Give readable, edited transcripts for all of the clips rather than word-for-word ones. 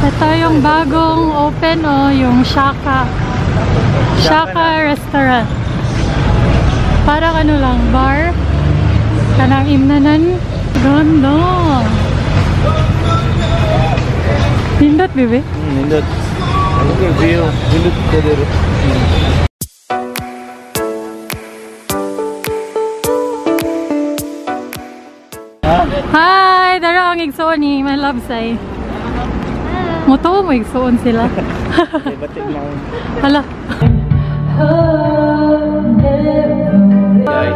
Ito yung bagong open yung Shaka Restaurant. Parang ano lang, bar. Kanang imnanan. Ganda. Nindot, bebe? Nindot. Ano ka view? Nindot ka dito. Hi! Dara ang igsoon ni my love say. Moto mo igsoon sila. Batik lang. Hala. Guys.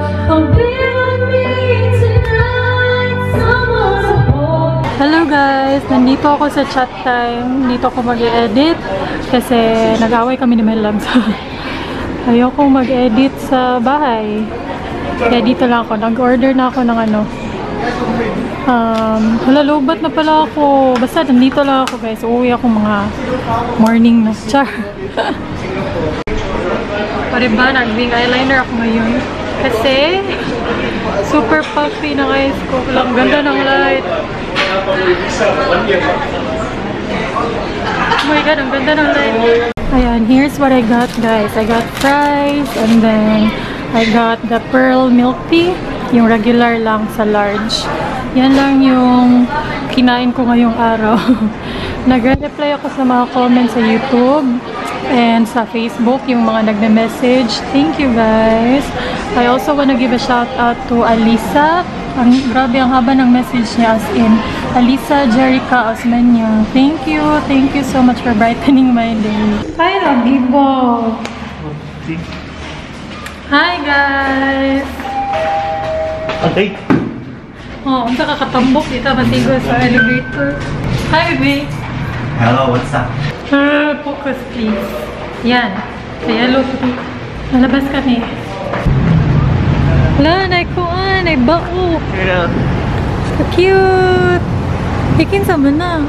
Hello guys! Nandito ako sa chat time. Dito ako mag-edit kasi nag-away kami ni my love. Ayoko mag-edit sa bahay. Kaya dito lang ako. Nag-order na ako ng ano. Lalobat na pala ako. Basta nandito lang ako guys. Uuwi ako mga morning na. Char. Pariba, nag-wing eyeliner ako ngayon. Kasi super puffy ng eyes ko. Ang ganda ng light. Oh my god, ang ganda ng light. Ayan, here's what I got guys. I got fries and then I got the pearl milk tea. Yung regular lang sa large. Yan lang yung kinain ko ngayong araw. Nag-reply ako sa mga comments sa YouTube and sa Facebook, yung mga nagme-message. Thank you guys. I also wanna give a shout out to Alisa. Grabe ang haba ng message niya, as in Alisa Jerica Osmeño. Thank you so much for brightening my day. Hi Rabibo. Hi guys. Okay. Oh, unsa ka katambok dito matigo sa elevator. Hi baby. Hello, what's up? Focus please. Yan. Sa yellow to. Nalabas kami. Wala, naikuan. Naibao. So cute. Ikin sa na.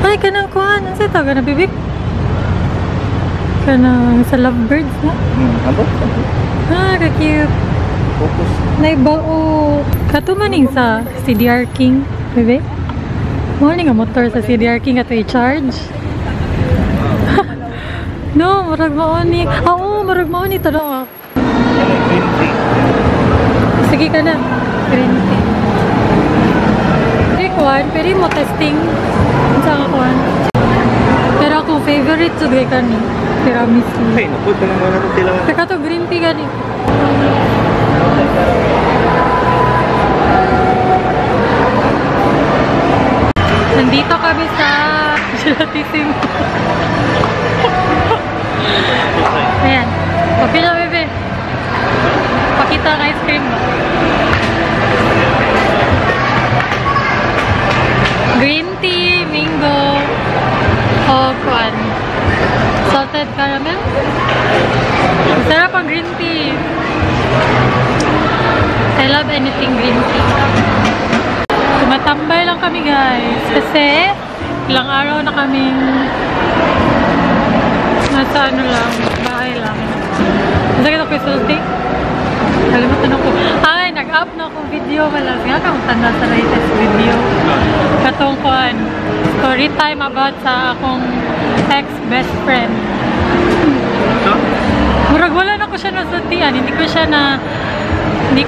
Ay, kanang kuan. Ano sa ito? Kanang bibik? Kanang sa lovebirds na? Ka-cute. Focus. Naibao. Katumaning sa CDR King. Bebe? Morning nga motor sa CDR King ato i-charge. No, marag maoni. Oo, marag maoni. Talo. Green tea. Sige ka na. Green tea. Pwede kuhan. Pwede mo testing. Saan ka kuhan? Pero akong favorite to gay ka ni. Tiramisu. Ay, napunta naman natin sila. Teka to, green tea ka ni. Nandito kami sa Gelatissimo. Ayan. Papila, bebe. Pakita ang ice cream ba? Green tea, mango, o kuan. Salted caramel. Sarap ang green tea. I love anything green tea. Tumatambay lang kami guys. Kasi ilang araw na kaming nasa ano lang, bahay lang. Masakit ako isulti. Kalimutan ako. Ay, nag-up na akong video pala. Nga kang tanda sa latest video. Katong kuan. Story time about sa akong ex-best friend. Murag wala na ko siya nasultian. Hindi ko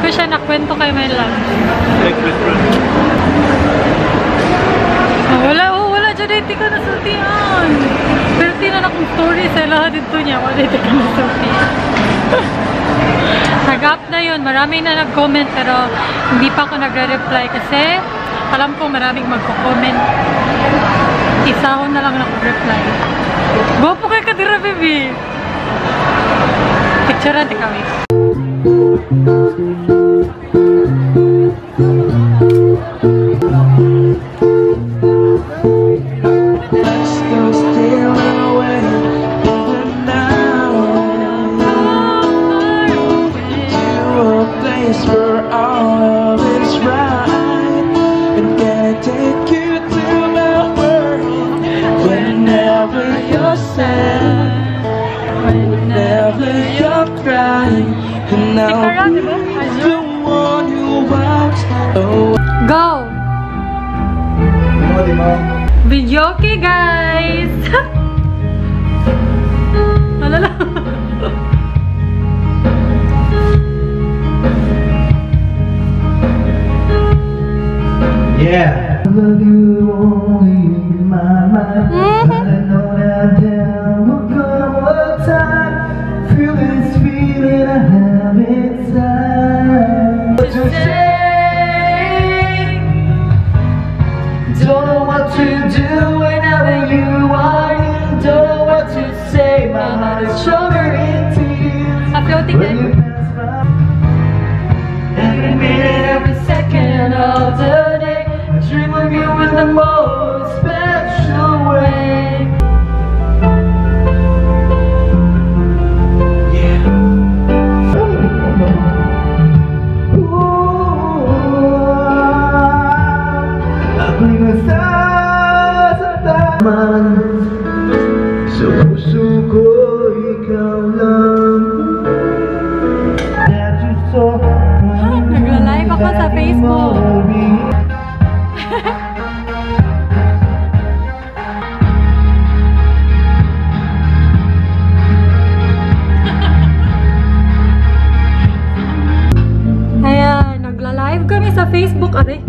siya nakwento kay my love. Ex-best friend. Wala dyan. Hindi ko nasultian. Pero tinan akong story sa lahat dito niya. Wala hindi ko nasultian. Nag-up na yun. Maraming na nag-comment pero hindi pa ako nagre-reply kasi alam ko maraming magko-comment. Isahon na lang nag-reply. Go po kayo kadira, baby! Picture natin kami. Go! Video okay guys! Alala. Yeah. I love you only in my mind. I know that there will come a time. Feel this feeling I have inside. What you say? Don't know what to do whenever you are here. Don't know what to say. My heart is stronger in tears. A floating When you pass by, every minute, every second of the day, I dream of you in the most special way. Yeah. Ooh, I believe the stars at that man. Sa puso ko ikaw lang. That you saw. Nagla-live ako sa Facebook. Ayan, nagla-live kami sa Facebook. Ate.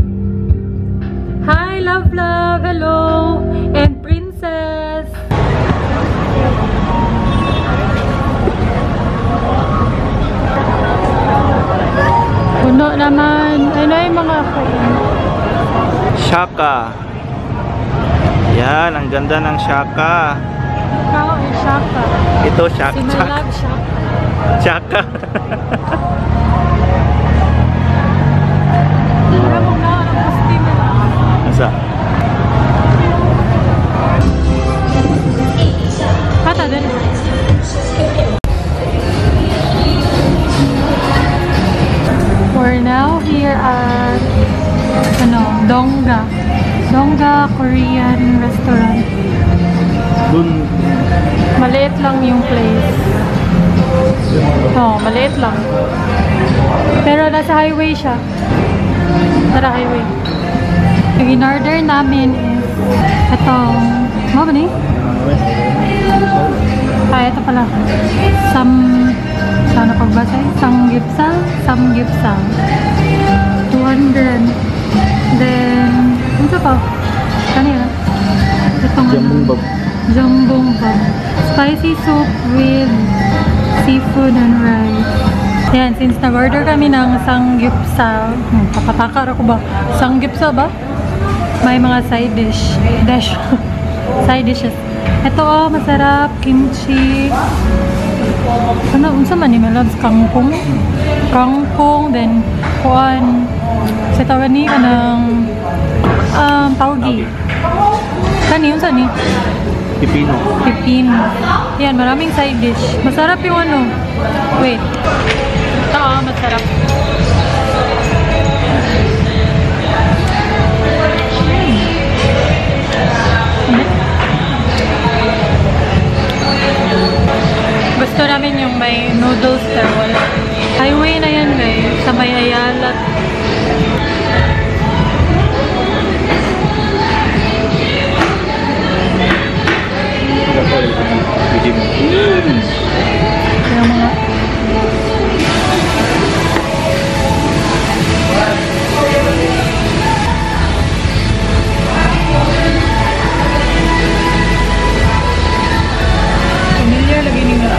Hi, love, love, hello, and princess. Puno naman. Ano yung mga Shaka. Yan, ang ganda ng Shaka. ikaw ay Shaka. Ito, Shaka. Sinalag Shaka. Shaka. Alam mo na, ang customer na. Asa? Kata din. We're now here at Dongga Korean restaurant. Dun. Maliit lang yung place. Maliit lang. Pero nasa highway siya. Tara, highway. Yung in-order namin is itong, ano ba ni? Ito pala. Sana pagbasa eh? Samgyeopsal. 200. Then, ano pa? Kanina? Itong Jambongbap. Spicy soup with seafood and rice. Ayan, since nag-order kami ng samgyeopsal. Papataka ako ba? Samgyeopsal ba? May mga side dish. Side dishes. Ito masarap. Kimchi. Unsa man ni Melabs? Kangkong. Then, kuan. Sa tawag ni, tawagi. Kani, unsa ni? Pipino. Yan, maraming side dish. Masarap yung wait. Ito, masarap. Gusto namin yung may noodles pero wala. Highway na yan guys, sa may Ayala. Yung mga familiar lagi nila.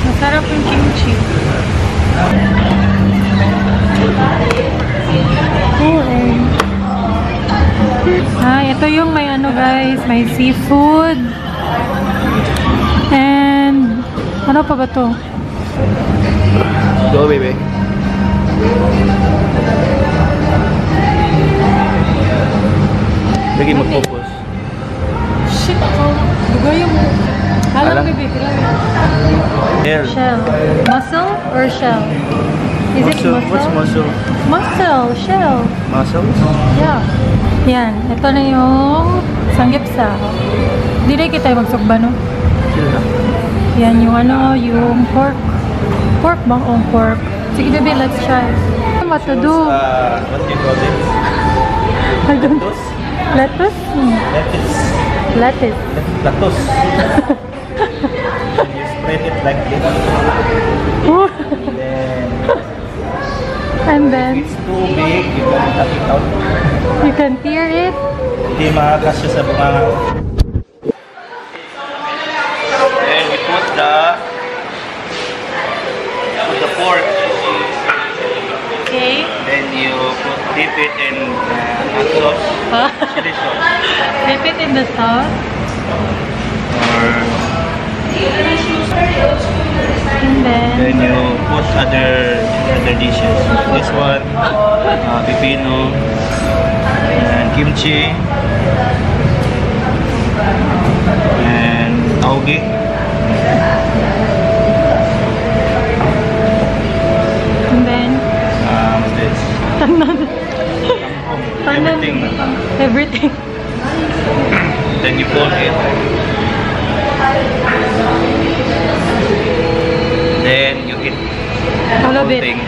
Masarap yung kimchi. Ito yung may guys, may seafood. And ano pa ba to? Go, baby. Lagi mag-focus. Shit ako. Dugay yung halang bibig. Shell. Mussel or shell? Is it mussel? What's mussel? Mussel. Shell. Mussels? Yeah. Yan. Ito na yung samgyeopsal. Hindi kita magsugba, no? Sila. Yan yung ano, yung pork. Pork bang? Oh, pork. Sige, baby, let's try. What to do? What do you call it? I don't... Lettuce? Lettuce. Lettuce. Lettuce. You spread it like this. And then, If it's too big, you can cut it out. you can tear it. Hindi makakasya sa bunganga. Then we put the pork. Okay. Then you dip it in hot sauce, chili sauce, Dip it in the sauce. or And then you put other dishes. This one, pipino, and kimchi, and tauge. And then, This everything. Everything. Then you fold it. Then you eat All of whole it. thing.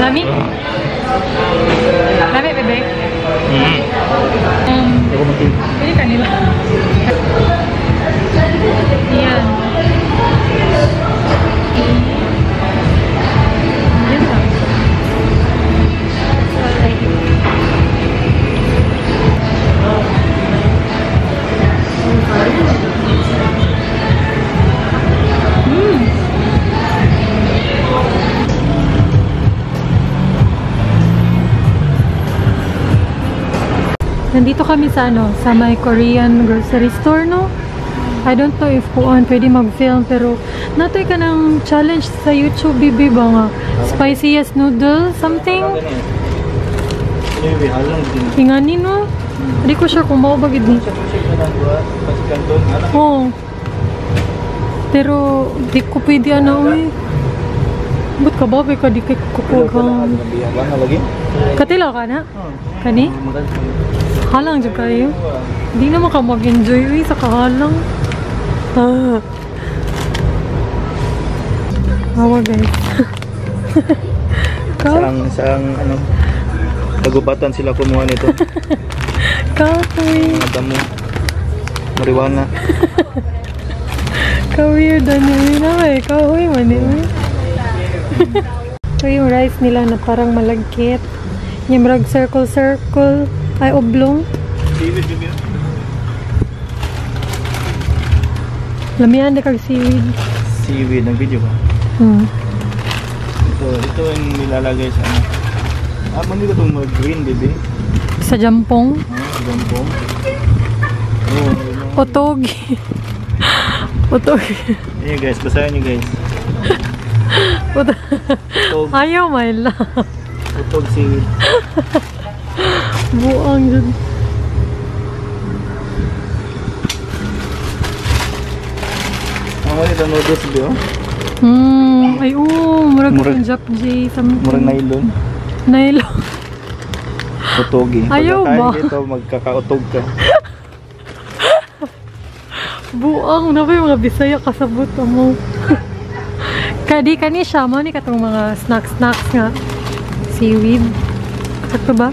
Lami? Lami, bebe? Pwede kanila. Yan. Yan lang. Nandito kami sa sa may Korean grocery store, no? I don't know if pwede mag-film, pero natoy ka ng challenge sa YouTube, bibi ba nga? Spiciest noodle, something? Tingani, no? Hindi ko sure kung maubagid ni. Oo. Pero, di ko pwede uy. Ba't ka ba? Ka di kay kukugang. Katila ka na? Kani? Halang dyan kayo. Hindi naman ka mag-enjoy uy sa kahalang. Hawa guys. Isang ano, kagubatan sila kumuha nito. Kahoy. Madamo. Marijuana. Ka-weird yun na eh. Kahoy man eh. Ito yung rice nila na parang malagkit. Yung marag circle. Ay, oblong. Lamihan na kag seaweed. Seaweed, ang video ba? Ito yung nilalagay sa ano. Mandi ko itong green, baby. Sa jampong. Jampong. Otogi. Otogi. Ayan guys, basahin nyo guys. Ayaw, my love. Utog seaweed. Buang dyan. Ito noodles ba? Ay, murag Jap J. Murag nylon. Nylon. Utogi. Ayaw ba? Pagkakain dito, magkakautog ka. Buang na ba yung mga Bisaya kasabot mo? Kani siya mo ni katong mga snacks nga. Seaweed. Sakto ba?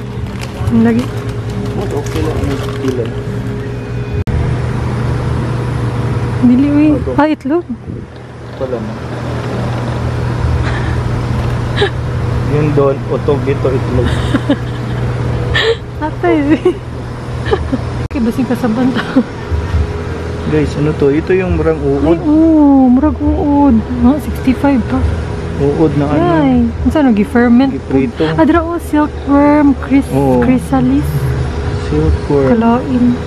Ang lagi. Okay lang ang ilan. Dili uy. Itlog. Wala na. Yung doon, utog dito, itlog. Atay. Okay, basing kasaban to. Guys, ano to? Ito yung murang uod. Ay, murag uod. 65 pa. Uod na ano. Ay, saan nag-ferment? Giprito. Adra silkworm, chrysalis. Silkworm. Kalain.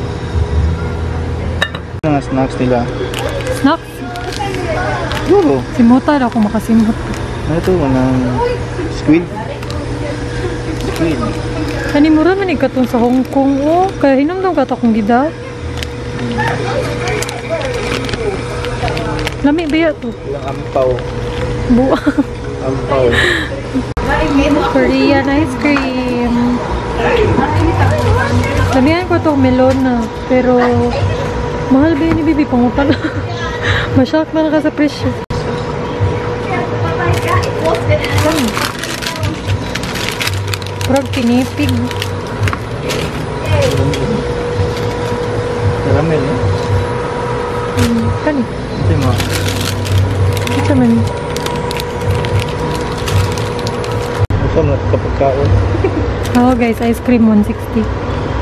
Mga snacks nila. Snacks? Oo. Simuta na ako makasimot. Ano ito? Manang squid. Squid. Kanimura man ikatong sa Hong Kong. Kaya hinumdum ka akong gida. Lami ba yan to? Ilang ampaw. Buang. Ampaw. Korean ice cream. Sabihan ko itong melon na. Pero, mahal ba yun ni Bibi? Pangutang. Masyak na ka sa presyo. Parang tinipig. Caramel, no? Kani? Ito mo. Ito man. Ito na kapagkaon. Oo guys, ice cream 160.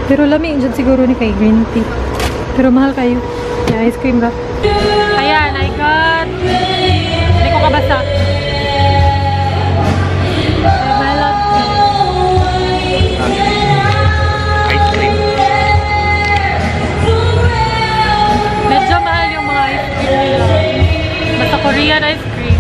Pero lamig dyan siguro ni kay green tea. Pero mahal kayo. Yeah, ice cream ba? Ayan, I got... Hindi ko kabasa. Melon tea. Ice cream. Medyo mahal yung mga ice cream nila. Basta Korean ice cream.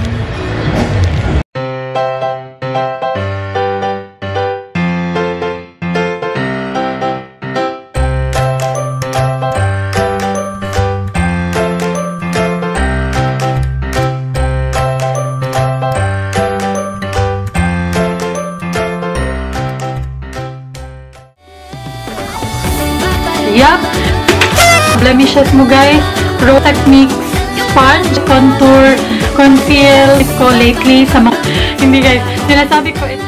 Yup! Blemishes mo guys. Pro Techniques Sponge Contour Conceal ko lately sa mga... Hindi guys, sinasabi ko ito.